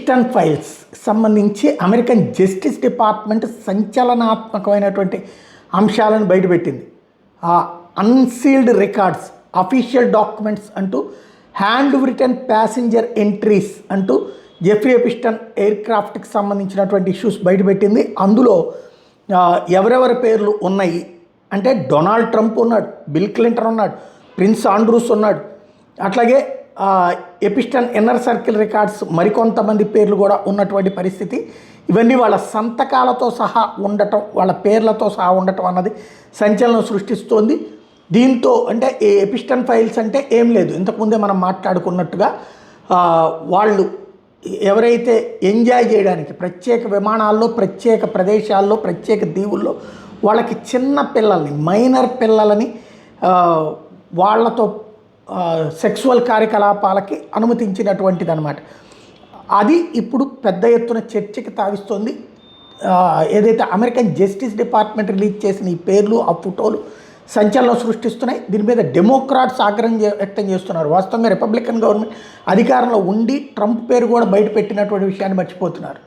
ఎపిస్టన్ files సంబంధించి American justice department సంచలనాత్మకమైనటువంటి అంశాలను బయటపెట్టింది. ఆ అన్సీల్డ్ రికార్డ్స్, అఫీషియల్ డాక్యుమెంట్స్ అంటూ, హ్యాండ్ రిటన్ ప్యాసింజర్ ఎంట్రీస్ అంటూ జెఫ్రీ ఎపిస్టన్ ఎయిర్ క్రాఫ్ట్కి సంబంధించినటువంటి ఇష్యూస్ బయటపెట్టింది. అందులో ఎవరెవరి పేర్లు ఉన్నాయి అంటే డొనాల్డ్ ట్రంప్ ఉన్నాడు, బిల్ క్లింటన్ ఉన్నాడు, ప్రిన్స్ ఆండ్రూస్ ఉన్నాడు, అట్లాగే ఎపిస్టన్ ఇన్నర్ సర్కిల్ రికార్డ్స్ మరికొంతమంది పేర్లు కూడా ఉన్నటువంటి పరిస్థితి. ఇవన్నీ వాళ్ళ సంతకాలతో సహా ఉండటం, వాళ్ళ పేర్లతో సహా ఉండటం అన్నది సంచలనం సృష్టిస్తోంది. దీంతో అంటే ఈ ఎపిస్టన్ ఫైల్స్ అంటే ఏం లేదు, ఇంతకుముందే మనం మాట్లాడుకున్నట్టుగా వాళ్ళు ఎవరైతే ఎంజాయ్ చేయడానికి ప్రత్యేక విమానాల్లో, ప్రత్యేక ప్రదేశాల్లో, ప్రత్యేక దీవుల్లో వాళ్ళకి చిన్న పిల్లల్ని, మైనర్ పిల్లలని వాళ్ళతో సెక్సువల్ కార్యకలాపాలకి అనుమతించినటువంటిది అనమాట. అది ఇప్పుడు పెద్ద ఎత్తున చర్చకి తావిస్తోంది. ఏదైతే అమెరికన్ జస్టిస్ డిపార్ట్మెంట్ రిలీజ్ చేసిన ఈ పేర్లు, ఆ ఫోటోలు సంచలనం సృష్టిస్తున్నాయి. దీని మీద డెమోక్రాట్స్ ఆగ్రహం వ్యక్తం చేస్తున్నారు. వాస్తవంగా రిపబ్లికన్ గవర్నమెంట్ అధికారంలో ఉండి ట్రంప్ పేరు కూడా బయట పెట్టినటువంటి విషయాన్ని మర్చిపోతున్నారు.